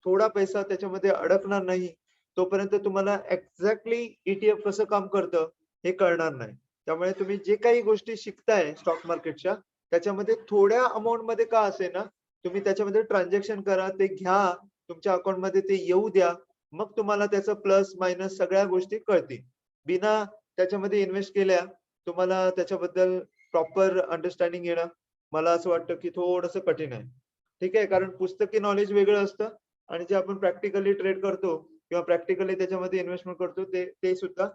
थोडा पैसा त्याच्यामध्ये अडकणार नाही, तोपर्यंत तुम्हाला एक्झॅक्टली ईटीएफ कसं काम करतं हे कळणार नाही. त्यामुळे तुम्ही जे काही गोष्टी शिकताय स्टॉक मार्केटच्या, त्याच्यामध्ये थोड्या अमाउंटमध्ये का असेना, तुम्ही त्याच्यामध्ये ट्रान्झॅक्शन करा, ते घ्या, तुमच्या अकाउंटमध्ये ते येऊ द्या. मग तुम्हाला त्याचं प्लस, मायनस सगळ्या गोष्टी कळतील. बिना त्याच्यामध्ये इन्व्हेस्ट केल्या तुम्हाला त्याच्याबद्दल प्रॉपर अंडरस्टँडिंग येणं, मला असं वाटतं की थोडंसं कठीण आहे. ठीक आहे. कारण पुस्तकी नॉलेज वेगळं असतं आणि जे आपण प्रॅक्टिकली ट्रेड करतो किंवा प्रॅक्टिकली त्याच्यामध्ये इन्व्हेस्टमेंट करतो ते सुद्धा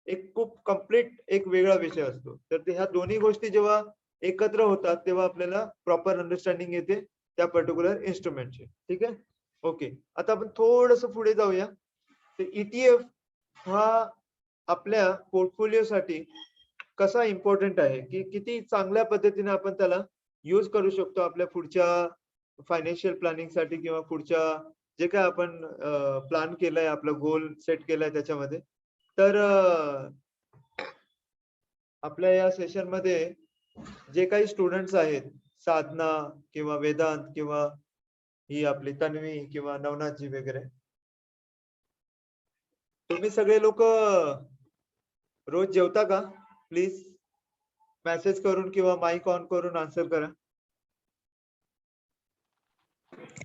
एक खूप कंप्लीट एक वेगळा विषय असतो. तर ह्या दोन्ही गोष्टी जेव्हा एकत्र होतात, तेव्हा आपल्याला प्रॉपर अंडरस्टँडिंग येते त्या पर्टिक्युलर इन्स्ट्रुमेंटची. ठीक आहे. ओके. आता आपण थोडंसं पुढे जाऊया. तर ईटीएफ हा आपल्या पोर्टफोलिओसाठी कसा इम्पॉर्टंट आहे, की किती चांगल्या पद्धतीने आपण त्याला यूज करू शकतो आपल्या पुढच्या फायनान्शियल प्लॅनिंग साठी किंवा पुढच्या जे काही आपण प्लॅन केलाय, आपला गोल सेट केलाय त्याच्यामध्ये. तर आपल्या या सेशन मध्ये जे काही स्टुडंट्स आहेत, साधना किंवा वेदांत किंवा ही आपली तन्वी किंवा नवनाथजी वगैरे, तुम्ही सगळे लोक रोज जेवता का? प्लीज मेसेज करून किंवा माइक ऑन करून आन्सर करा.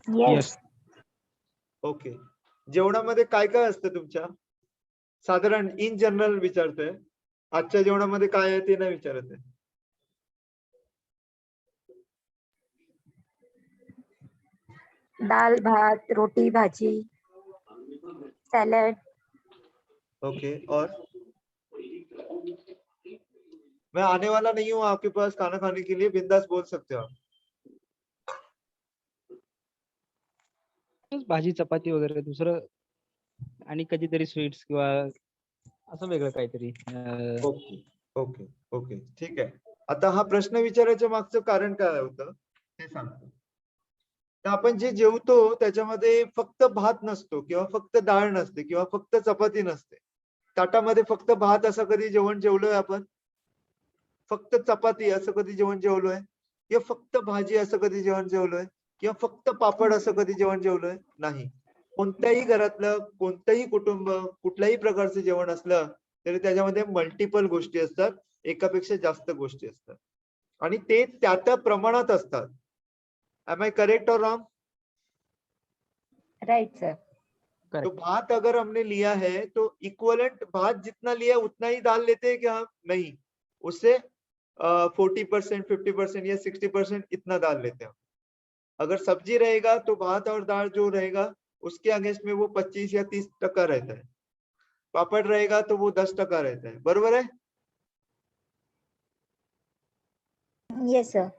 Yes. ओके. जेवणामध्ये काय काय असतं तुमच्या? साधारण इन जनरल विचारतोय. आजच्या जेवणामध्ये काय आहे ते नाही विचारत आहे. दाल भात रोटी भाजी सैलेड. ओके. और मैं आने वाला नहीं हूँ आपके पास खाना खाने के लिए, बिंदास बोल सकते हो आप. भाजी चपाती वगैरे दुसरं आणि कधीतरी स्वीट्स किंवा असं वेगळं काहीतरी. ओके ओके ओके ठीक आहे. आता हा प्रश्न विचारायच्या मागचं कारण काय होतं ते सांगतो. तर आपण जे जेवतो त्याच्यामध्ये फक्त भात नसतो किंवा फक्त डाळ नसते किंवा फक्त चपाती नसते. ताटामध्ये फक्त भात असं कधी जेवण जेवलोय आपण? फक्त चपाती असं कधी जेवण जेवलोय? किंवा फक्त भाजी असं कधी जेवण जेवलोय? किंवा फक्त पापड असं कधी जेवण जेवलोय? नाही. कोणत्याही घरातलं कोणतंही कुटुंब कुठल्याही प्रकारचं जेवण असलं तरी त्याच्यामध्ये मल्टिपल गोष्टी असतात, एकापेक्षा जास्त गोष्टी असतात आणि ते त्या प्रमाणात असतात. एम आई करेक्ट और रॉन्ग? Right sir. तो भात अगर हमने लिया है तो इक्वलेंट भात जितना लिया उतना ही दाल लेते हैं क्या? नहीं, उससे 40%, 50% या 60% इतना दाल लेते हैं. अगर सब्जी रहेगा तो भात और दाल जो रहेगा उसके अगेंस्ट में वो 25 या 30% रहता है. पापड़ रहेगा तो वो 10% रहता है. बरोबर है? Yes sir.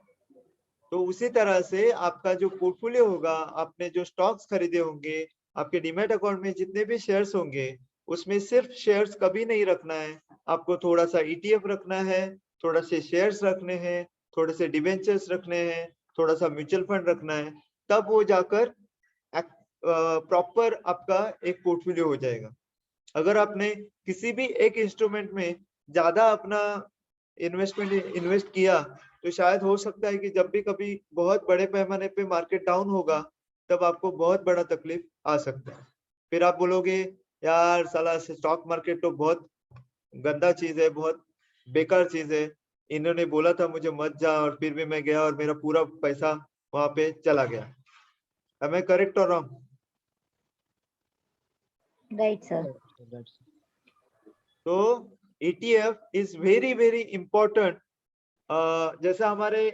तो उसी तरह से आपका जो पोर्टफोलियो होगा, आपने जो स्टॉक्स खरीदे होंगे, आपके डीमैट अकाउंट में जितने भी शेयर्स होंगे, उसमें सिर्फ शेयर्स कभी नहीं रखना है. आपको थोड़ा सा ईटीएफ रखना है, थोड़ा से शेयर्स रखने हैं, थोड़े से डिबेंचर्स रखने हैं, थोड़ा सा म्यूचुअल फंड रखना है. तब वो जाकर प्रॉपर आपका एक पोर्टफोलियो हो जाएगा. अगर आपने किसी भी एक इंस्ट्रूमेंट में ज्यादा अपना इन्वेस्ट किया तो शायद हो सकता है कि जब भी कभी बहुत बड़े पैमाने पे मार्केट डाउन होगा तब आपको बहुत बड़ा तकलीफ आ सकता है. फिर आप बोलोगे यार साला स्टॉक मार्केट तो बहुत गंदा चीज है, बहुत बेकार चीज है, इन्होंने बोला था मुझे मत जा और फिर भी मैं गया और मेरा पूरा पैसा वहां पे चला गया. Am I correct or wrong? Right sir. तो ETF is very very important. जैसे हमारे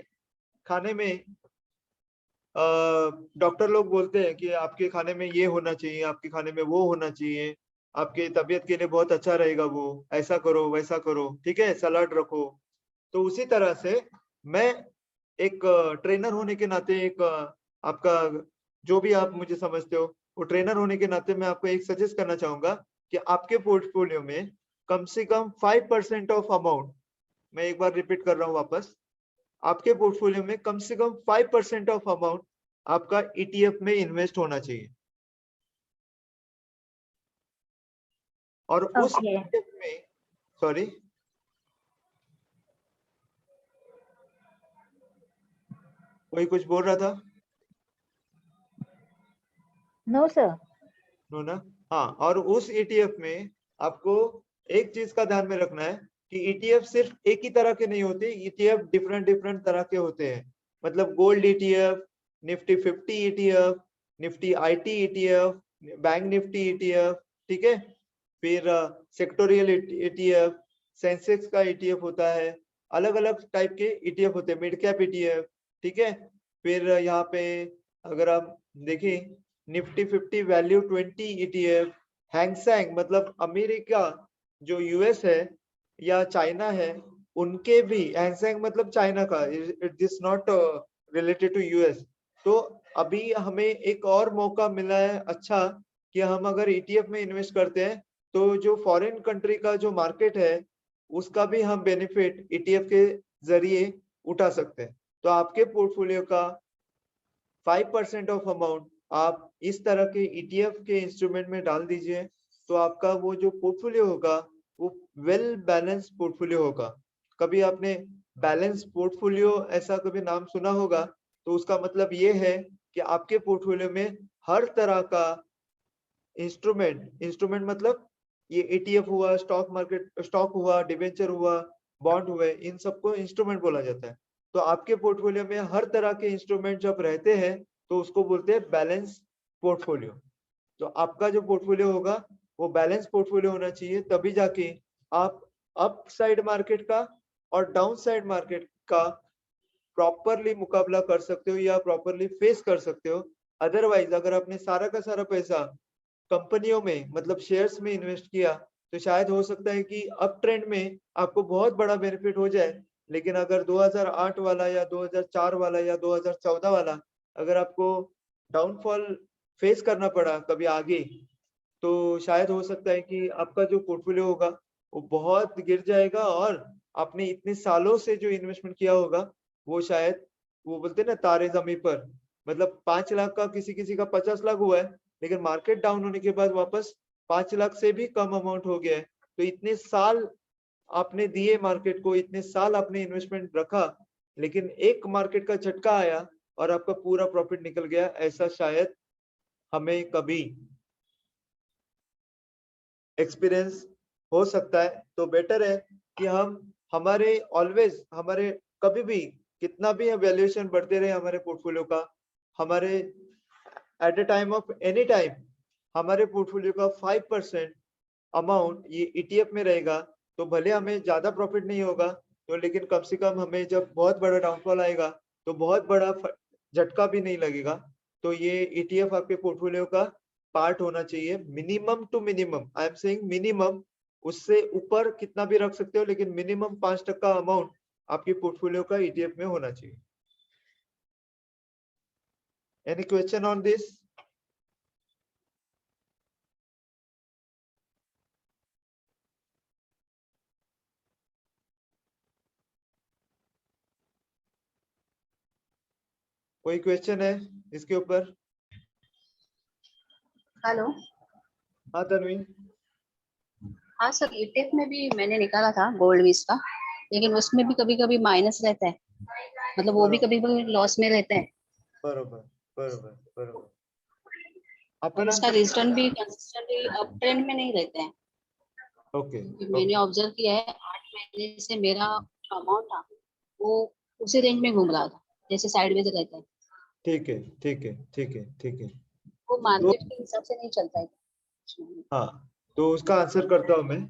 खाने में डॉक्टर लोग बोलते हैं कि आपके खाने में ये होना चाहिए, आपके खाने में वो होना चाहिए, आपके तबीयत के लिए बहुत अच्छा रहेगा, वो ऐसा करो वैसा करो, ठीक है, सलाद रखो. तो उसी तरह से मैं एक ट्रेनर होने के नाते एक आपका जो भी आप मुझे समझते हो वो ट्रेनर होने के नाते मैं आपको एक सजेस्ट करना चाहूंगा कि आपके पोर्टफोलियो में कम से कम 5% ऑफ अमाउंट, मैं एक बार रिपीट कर रहा हूँ वापस, आपके पोर्टफोलियो में कम से कम 5% ऑफ अमाउंट आपका ETF में इन्वेस्ट होना चाहिए. और उस Okay. ETF में सॉरी कोई कुछ बोल रहा था? No sir. नो ना? हाँ. और उस ETF में आपको एक चीज का ध्यान में रखना है कि ETF सिर्फ एक ही तरह के नहीं होते, ETF डिफरेंट डिफरेंट तरह के होते हैं. मतलब gold ETF, Nifty 50 ETF, Nifty IT ETF, bank Nifty ETF, ठीक है. फिर सेक्टोरियल ETF, सेंसेक्स का ETF होता है, अलग अलग टाइप के ETF होते हैं, मिड कैप ETF, ठीक है. फिर यहाँ पे अगर आप देखें निफ्टी 50 वैल्यू 20 ETF, हैंगसेंग मतलब अमेरिका जो यूएस है या चाइना है उनके भी, हैंगसेंग मतलब चाइना का, it is not related to US. तो अभी हमें एक और मौका मिला है अच्छा कि हम अगर ETF में इन्वेस्ट करते हैं तो जो फॉरेन कंट्री का जो मार्केट है उसका भी हम बेनिफिट ETF के जरिए उठा सकते हैं। तो आपके पोर्टफोलियो का 5% ऑफ अमाउंट आप इस तरह के ETF के इंस्ट्रूमेंट में डाल दीजिए, तो आपका वो जो पोर्टफोलियो होगा वो वेल बैलेंस पोर्टफोलियो होगा। कभी आपने बैलेंस पोर्टफोलियो ऐसा कभी नाम सुना होगा, तो उसका मतलब ये है कि आपके पोर्टफोलियो में हर तरह का इंस्ट्रूमेंट मतलब ये ETF हुआ, स्टॉक मार्केट, स्टॉक हुआ, डिबेंचर हुआ, बॉन्ड हुए, इन सबको इंस्ट्रूमेंट बोला जाता है। तो आपके पोर्टफोलियो में हर तरह के इंस्ट्रूमेंट जब रहते हैं तो उसको बोलते हैं बैलेंस पोर्टफोलियो। तो आपका जो पोर्टफोलियो होगा वो बैलेंस पोर्टफोलियो होना चाहिए, तभी जाके आप अप साइड मार्केट का और डाउन साइड मार्केट का प्रॉपरली मुकाबला कर सकते हो या प्रॉपरली फेस कर सकते हो। अदरवाइज अगर आपने सारा का सारा पैसा कंपनियों में मतलब शेयर्स में इन्वेस्ट किया, तो शायद हो सकता है कि अप ट्रेंड में आपको बहुत बड़ा बेनिफिट हो जाए, लेकिन अगर 2008 वाला या 2004 वाला या 2014 वाला अगर आपको डाउनफॉल फेस करना पड़ा कभी आगे, तो शायद हो सकता है कि आपका जो पोर्टफोलियो होगा वो बहुत गिर जाएगा और आपने इतने सालों से जो इन्वेस्टमेंट किया होगा वो शायद, वो बोलते हैं ना तारे जमीन पर, मतलब 5 लाख का किसी किसी का 50 लाख हुआ है, लेकिन मार्केट डाउन होने के बाद वापस 5 लाख से भी कम अमाउंट हो गया है। तो इतने साल आपने दिए मार्केट को, इतने साल आपने इन्वेस्टमेंट रखा, लेकिन एक मार्केट का झटका आया और आपका पूरा प्रॉफिट निकल गया, ऐसा शायद हमें कभी एक्सपीरियंस हो सकता है। तो बेटर है कि हम हमारे ऑलवेज हमारे कभी भी कितना भी वैल्यूएशन बढ़ते रहे हमारे पोर्टफोलियो का, हमारे at a time of any time हमारे पोर्टफोलियो का 5% अमाउंट ये ETF में रहेगा, तो भले हमें ज्यादा प्रॉफिट नहीं होगा, तो लेकिन कम से कम हमें जब बहुत बड़ा डाउनफॉल आएगा तो बहुत बड़ा झटका भी नहीं लगेगा। तो ये ETF आपके पोर्टफोलियो का पार्ट होना चाहिए, minimum to minimum, I am saying minimum, उससे ऊपर कितना भी रख सकते हो, लेकिन मिनिमम 5% अमाउंट आपके पोर्टफोलियो का ETF में होना चाहिए। Any question on this? कोई क्वेश्चन है इसके ऊपर? हेलो। हाँ तन्वी। हाँ सर, ETF में भी मैंने निकाला था गोल्ड वीज का, लेकिन उसमें भी कभी कभी माइनस रहता है, मतलब वो भी कभी कभी लॉस में रहता है बरोबर बरोबर बरोबर। और अपना उसका रिटर्न भी कंसिस्टेंटली अप ट्रेंड में नहीं रहता है। ओके मैंने ऑब्जर्व किया है 8 महीने से मेरा जो अमाउंट था वो उसी रेंज में घूम रहा था, जैसे साइडवेज रहता है, ठीक है ठीक है ठीक है ठीक है। वो तो मार्केट के हिसाब से नहीं चलता है। हाँ, तो उसका आंसर करता हूँ मैं।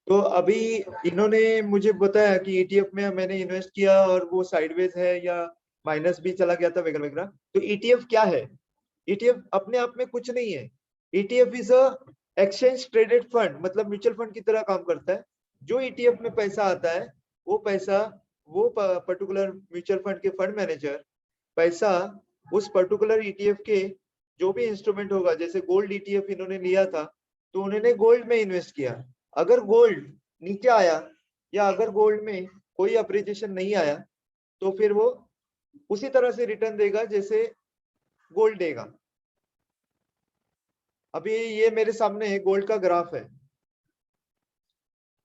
तो अभी इन्होंने मुझे बताया कि ETF में मैंने इन्वेस्ट किया और वो साइडवेज है या माइनस भी चला गया था वगैरह वगैरह। तो ETF क्या है? ETF अपने आप में कुछ नहीं है। ETF is a exchange traded fund, मतलब म्यूचुअल फंड की तरह काम करता है। जो ETF में पैसा आता है वो पैसा वो पर्टिकुलर म्यूचुअल फंड के फंड मैनेजर पैसा उस पर्टिकुलर ETF के जो भी इंस्ट्रूमेंट होगा, जैसे गोल्ड ETF इन्होंने लिया था तो उन्होंने गोल्ड में इन्वेस्ट किया। अगर गोल्ड नीचे आया या अगर गोल्ड में कोई अप्रिसिएशन नहीं आया तो फिर वो उसी तरह से रिटर्न देगा जैसे गोल्ड देगा। अभी ये मेरे सामने गोल्ड का ग्राफ है।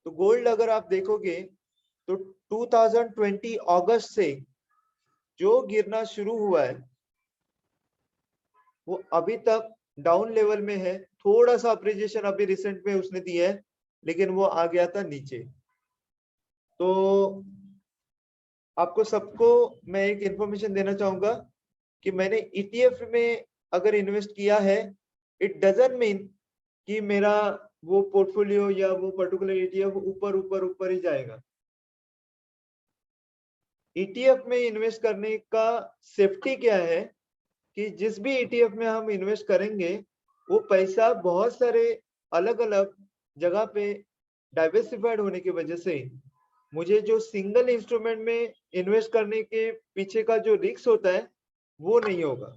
तो गोल्ड अगर आप देखोगे तो 2020 अगस्त से जो गिरना शुरू हुआ है वो अभी तक डाउन लेवल में है। थोड़ा सा अप्रिसिएशन अभी रिसेंट में उसने दिया है, लेकिन वो आ गया था नीचे। तो आपको सबको मैं एक इंफॉर्मेशन देना चाहूंगा कि मैंने ETF में अगर इन्वेस्ट किया है, इट डजंट मीन कि मेरा वो पोर्टफोलियो या वो पर्टिकुलर ETF ऊपर ऊपर ऊपर ही जाएगा। ETF में इन्वेस्ट करने का सेफ्टी क्या है कि जिस भी ETF में हम इन्वेस्ट करेंगे वो पैसा बहुत सारे अलग अलग जगह पे डाइवर्सिफाइड होने की वजह से मुझे जो सिंगल इंस्ट्रूमेंट में इन्वेस्ट करने के पीछे का जो रिस्क होता है वो नहीं होगा।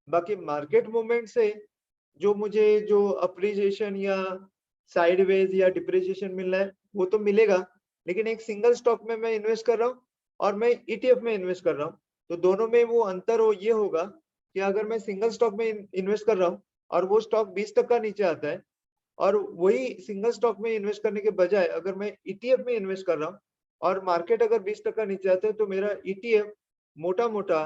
बाकी मार्केट मूवमेंट से जो मुझे जो अप्रिसिएशन या साइडवेज या डिप्रिसिएशन मिल रहा है वो तो मिलेगा, लेकिन एक सिंगल स्टॉक में मैं इन्वेस्ट कर रहा हूँ और मैं ETF में इन्वेस्ट कर रहा हूँ, तो दोनों में वो अंतर हो ये होगा कि अगर मैं सिंगल स्टॉक में इन्वेस्ट कर रहा हूँ और वो स्टॉक 20% नीचे आता है, और वही सिंगल स्टॉक में इन्वेस्ट करने के बजाय अगर मैं ETF में इन्वेस्ट कर रहा हूँ और मार्केट अगर 20% नीचे आता है, तो मेरा ETF मोटा मोटा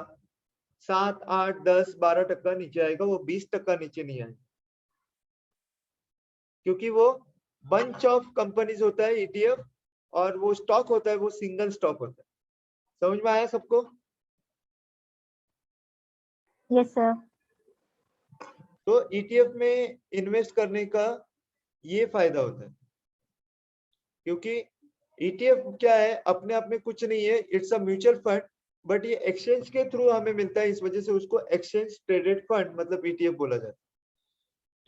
7, 8, 10, 12% नीचे आएगा, वो 20% नीचे नहीं आएगा, क्योंकि वो बंच ऑफ कंपनीज होता है ETF, और वो स्टॉक होता है वो सिंगल स्टॉक होता है। समझ में आया सबको? Yes sir. तो ETF में इन्वेस्ट करने का ये फायदा होता है, क्योंकि ETF क्या है, अपने आप में कुछ नहीं है, it's a mutual fund, but ये एक्सचेंज के थ्रू हमें मिलता है, इस वजह से उसको एक्सचेंज ट्रेडेड फंड मतलब ETF बोला जाता है।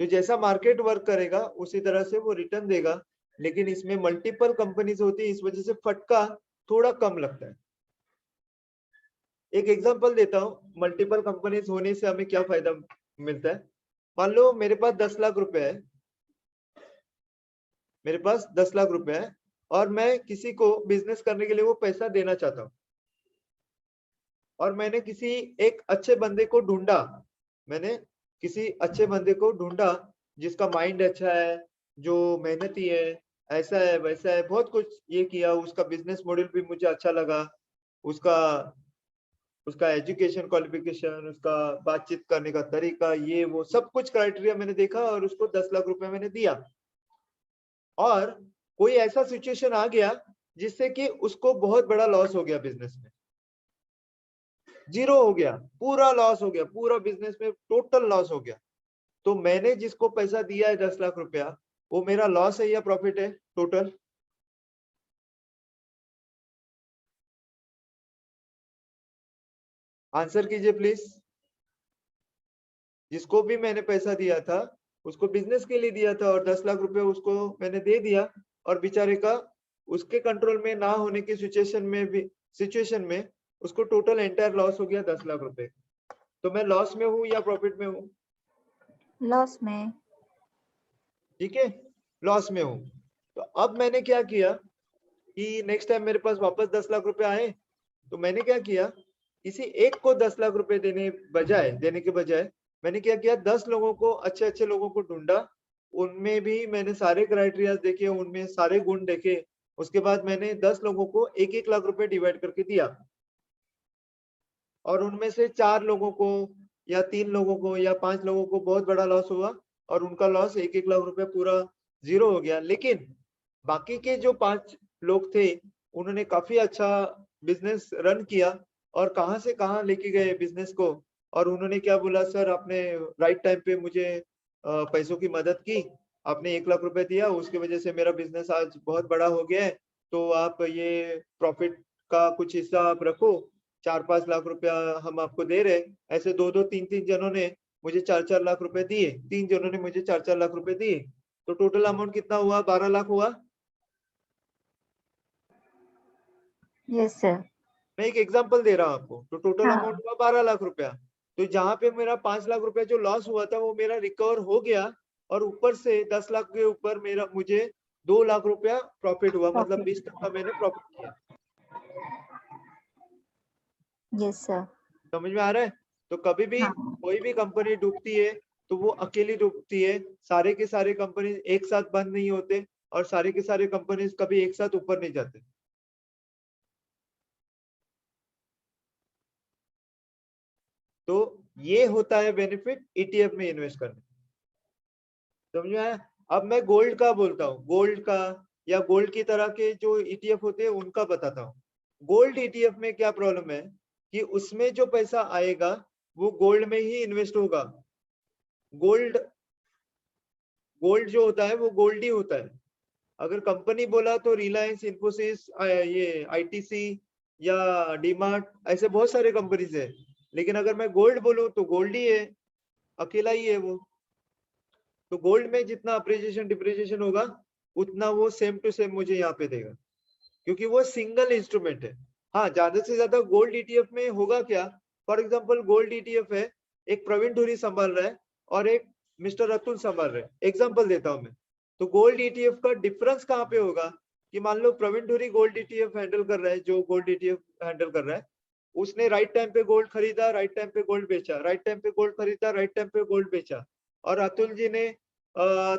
तो जैसा मार्केट वर्क करेगा उसी तरह से वो रिटर्न देगा, लेकिन इसमें मल्टीपल कंपनीज होती है, इस वजह से फटका थोड़ा कम लगता है। एक एग्जांपल देता हूँ, मल्टीपल कंपनीज होने से हमें क्या फायदा मिलता है। मान लो मेरे पास 10 लाख रुपए है, मेरे पास 10 लाख रुपए है और मैं किसी को बिजनेस करने के लिए वो पैसा देना चाहता हूँ, और मैंने किसी एक अच्छे बंदे को ढूंढा, मैंने किसी अच्छे बंदे को ढूंढा जिसका माइंड अच्छा है, जो मेहनती है, ऐसा है वैसा है, बहुत कुछ ये किया, उसका बिजनेस मॉडल भी मुझे अच्छा लगा, उसका उसका एजुकेशन क्वालिफिकेशन, उसका बातचीत करने का तरीका, ये वो सब कुछ क्राइटेरिया मैंने देखा और उसको 10 लाख रुपए मैंने दिया। और कोई ऐसा सिचुएशन आ गया जिससे कि उसको बहुत बड़ा लॉस हो गया, बिजनेस में जीरो हो गया, पूरा लॉस हो गया, पूरा बिजनेस में टोटल लॉस हो गया। तो मैंने जिसको पैसा दिया है 10 लाख रुपया, वो मेरा लॉस है या प्रॉफिट है टोटल? आंसर कीजिए प्लीज। जिसको भी मैंने पैसा दिया था उसको बिजनेस के लिए दिया था और 10 लाख रुपए उसको मैंने दे दिया, और बेचारे का उसके कंट्रोल में ना होने की सिचुएशन में उसको टोटल एंटायर लॉस हो गया 10 लाख रुपए। तो मैं लॉस में हूँ या प्रॉफिट में हूँ? लॉस में। ठीक है, लॉस में हूँ। तो अब मैंने क्या किया कि नेक्स्ट टाइम मेरे पास वापस 10 लाख रुपए आए, तो मैंने क्या किया, किसी एक को 10 लाख रुपए देने के बजाय मैंने क्या किया, 10 लोगों को, अच्छे अच्छे लोगों को ढूंढा, उनमें भी मैंने सारे क्राइटेरिया देखे, उनमें सारे गुण देखे, उसके बाद मैंने 10 लोगों को 1-1 लाख रुपए डिवाइड करके दिया, और उनमें से 4 लोगों को या 3 लोगों को या 5 लोगों को बहुत बड़ा लॉस हुआ और उनका लॉस 1-1 लाख रुपए पूरा जीरो हो गया। लेकिन बाकी के जो 5 लोग थे उन्होंने काफी अच्छा बिजनेस रन किया और कहां से कहां लेके गए बिजनेस को, और उन्होंने क्या बोला, सर आपने राइट टाइम पे मुझे पैसों की मदद की, आपने 1 लाख रुपए दिया, उसकी वजह से मेरा बिजनेस आज बहुत बड़ा हो गया है, तो आप ये प्रॉफिट का कुछ हिस्सा आप रखो, 4-5 लाख रुपया हम आपको दे रहे। ऐसे 2-2, 3-3 जनों ने मुझे 4-4 लाख रुपए दिए, 3 जनों ने मुझे 4-4 लाख रुपए दिए, तो टोटल अमाउंट कितना हुआ? 12 लाख हुआ। Yes sir. मैं एक एग्जांपल दे रहा हूँ आपको, तो टोटल हाँ। अमाउंट हुआ 12 लाख रुपया। तो जहां पे मेरा 5 लाख रुपया जो लॉस हुआ था वो मेरा रिकवर हो गया, और ऊपर से 10 लाख के ऊपर मेरा मुझे 2 लाख रुपया प्रॉफिट हुआ, मतलब 20% मैंने प्रॉफिट किया। Yes sir. समझ में आ रहा है? तो कभी भी हाँ। कोई भी कंपनी डूबती है तो वो अकेली डूबती है, सारे के सारे कंपनी एक साथ बंद नहीं होते, और सारे के सारे कंपनीज कभी एक साथ ऊपर नहीं जाते। तो ये होता है बेनिफिट ETF में इन्वेस्ट करने। समझ में आया? अब मैं गोल्ड का बोलता हूँ, गोल्ड का या गोल्ड की तरह के जो ETF होते हैं उनका बताता हूँ। गोल्ड ETF में क्या प्रॉब्लम है कि उसमें जो पैसा आएगा वो गोल्ड में ही इन्वेस्ट होगा। गोल्ड गोल्ड जो होता है वो गोल्ड ही होता है। अगर कंपनी बोला तो रिलायंस, इन्फोसिस, ये ITC या डीमार्ट, ऐसे बहुत सारे कंपनीज है, लेकिन अगर मैं गोल्ड बोलूं तो गोल्ड ही है, अकेला ही है वो। तो गोल्ड में जितना अप्रिसिएशन डिप्रिसिएशन होगा उतना वो सेम टू सेम मुझे यहाँ पे देगा, क्योंकि वो सिंगल इंस्ट्रूमेंट है। हाँ, ज्यादा से ज्यादा गोल्ड ETF में होगा क्या, फॉर एग्जांपल गोल्ड ETF है, एक प्रवीण धुरी संभाल रहा है और एक मिस्टर अतुल संभाल रहे हैं, एग्जांपल देता हूं मैं। तो गोल्ड ETF का डिफरेंस कहाँ पे होगा कि मान लो प्रवीण धुरी गोल्ड ETF हैंडल कर रहा है, जो गोल्ड ETF हैंडल कर रहा है, उसने राइट टाइम पे गोल्ड खरीदा, राइट टाइम पे गोल्ड बेचा, राइट टाइम पे गोल्ड खरीदा, राइट टाइम पे गोल्ड बेचा, और अतुल जी ने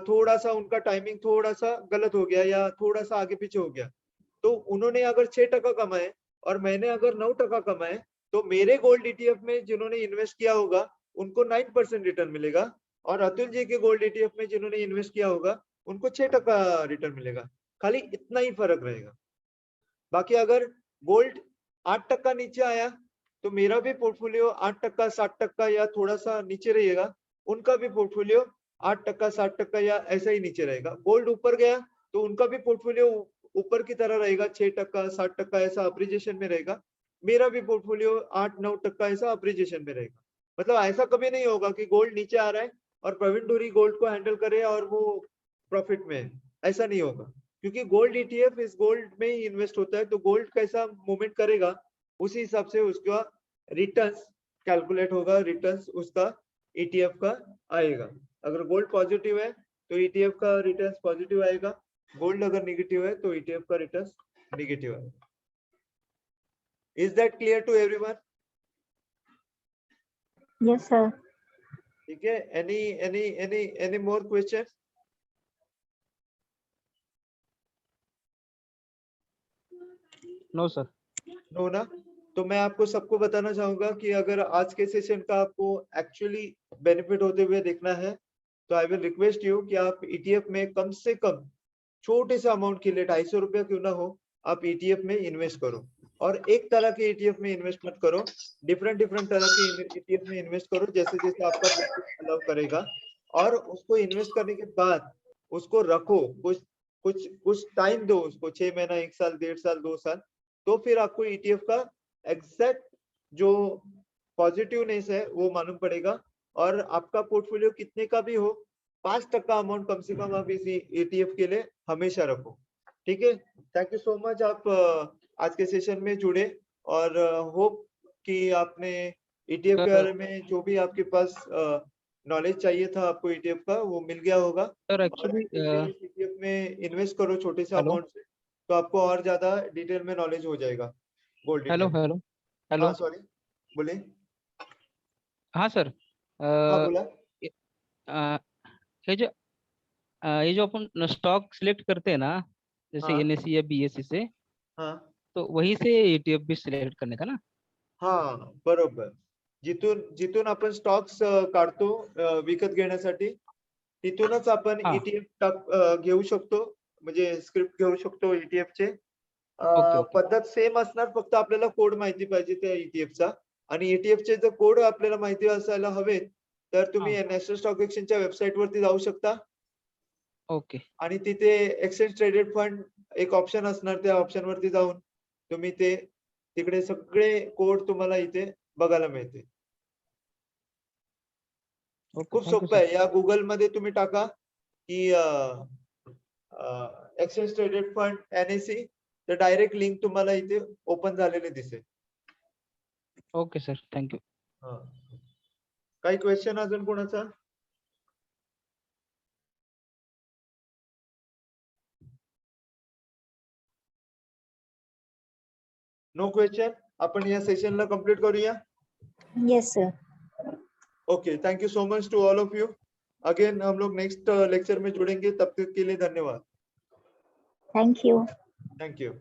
थोड़ा सा उनका टाइमिंग थोड़ा सा गलत हो गया या थोड़ा सा आगे पीछे हो गया, तो उन्होंने अगर 6% कमाए और मैंने अगर 9% कमाए, तो मेरे गोल्ड ETF में जिन्होंने इन्वेस्ट किया होगा उनको 9% रिटर्न मिलेगा, और अतुल जी के गोल्ड ETF में जिन्होंने इन्वेस्ट किया होगा उनको 6% रिटर्न मिलेगा। खाली इतना ही फर्क रहेगा। बाकी अगर गोल्ड 8% नीचे आया तो मेरा भी पोर्टफोलियो 8%, 7% या थोड़ा सा नीचे रहेगा, उनका भी पोर्टफोलियो 8%, 7% या ऐसा ही नीचे रहेगा। गोल्ड ऊपर गया तो उनका भी पोर्टफोलियो ऊपर की तरह रहेगा, 6%, 7% ऐसा अप्रिसिएशन में रहेगा, मेरा भी पोर्टफोलियो 8-9% ऐसा अप्रिसिएशन में रहेगा। मतलब ऐसा कभी नहीं होगा कि गोल्ड नीचे आ रहा है और प्रवीण धुरी गोल्ड को हैंडल करे और वो प्रॉफिट में है, ऐसा नहीं होगा, क्योंकि गोल्ड ETF इस गोल्ड में ही इन्वेस्ट होता है, तो गोल्ड कैसा मूवमेंट करेगा उसी हिसाब से उसका रिटर्न्स कैलकुलेट होगा, रिटर्न्स उसका ETF का आएगा। अगर गोल्ड पॉजिटिव है तो ETF का रिटर्न्स पॉजिटिव आएगा, गोल्ड अगर नेगेटिव है तो ETF का रिटर्न्स नेगेटिव आएगा। Is that clear to everyone? Yes, sir. ठीक है, any more question? No sir. No ना? तो मैं आपको सबको बताना चाहूंगा कि अगर आज के सेशन का आपको एक्चुअली बेनिफिट होते हुए देखना है तो आई विल रिक्वेस्ट यू कि आप ETF में कम से कम छोटे से अमाउंट के लिए 250 रुपया क्यों ना हो, आप ETF में इन्वेस्ट करो, और एक तरह के ETF में इन्वेस्ट मत करो, डिफरेंट तरह के ETF में इन्वेस्ट करो, जैसे जैसे आपका अलाउ करेगा, और उसको इन्वेस्ट करने के बाद उसको रखो, कुछ टाइम दो उसको, 6 महीना, 1 साल, 1.5 साल, 2 साल, तो फिर आपको ETF का एग्जैक्ट जो पॉजिटिवनेस है वो मालूम पड़ेगा, और आपका पोर्टफोलियो कितने का भी हो, 5% अमाउंट कम से कम आप इस ETF के लिए हमेशा रखो। ठीक है, थैंक यू सो मच, आप आज के सेशन में जुड़े, और होप कि आपने ETF के बारे में जो भी आपके पास नॉलेज चाहिए था आपको ETF का, वो मिल गया होगा। सर एक्चुअली ETF में इन्वेस्ट करो छोटे से हेलो अमाउंट से, तो आपको और ज्यादा डिटेल में नॉलेज हो जाएगा gold hello ETF। Hello hello हाँ सॉरी, बोलिए। हाँ सर। हाँ बोला। ये जो ये जो अपन स्टॉक सिलेक्ट करते हैं ना, जैसे हाँ NSE या BSE से, हाँ तो वही से ETF भी सिलेक्ट करने का ना? हाँ बरोबर, जिथून आपण स्टॉक्स काढतो विकत घेण्यासाठी, तिथूनच आपण हाँ ETF घेऊ शकतो, म्हणजे स्क्रिप्ट घेऊ शकतो ETF चे। ओके ओके पद्धत सेम असणार, फक्त आपल्याला कोड माहिती पाहिजे त्या ETF चा, आणि ETF चे जर कोड आपल्याला माहिती असायला हवेत तर तुम्ही हाँ नॅशनल स्टॉक एक्सचेंजच्या वेबसाईट वरती जाऊ शकता, ओके आणि तिथे एक्सचेंज ट्रेडेड फंड एक ऑप्शन असणार, त्या ऑप्शन वरती जाऊन तुम्ही ते तिकडे सगळे कोड तुम्हाला इथे बघायला मिळते। ओके खूप थैंक यू सोपं सर। आहे, या गुगल मध्ये तुम्ही टाका की एक्सचेंज ट्रेडेड फंड NSE, तर डायरेक्ट लिंक तुम्हाला इथे ओपन झालेले दिसेल। Okay sir thank you. हा, काही क्वेश्चन अजून कोणाचा? नो क्वेश्चन, आपण या सेशनला कंप्लीट करूया। Yes, sir. Okay, thank you so much to all of you. Again हम लोग नेक्स्ट लेक्चर में जुड़ेंगे, तब तक के लिए धन्यवाद। Thank you. Thank you.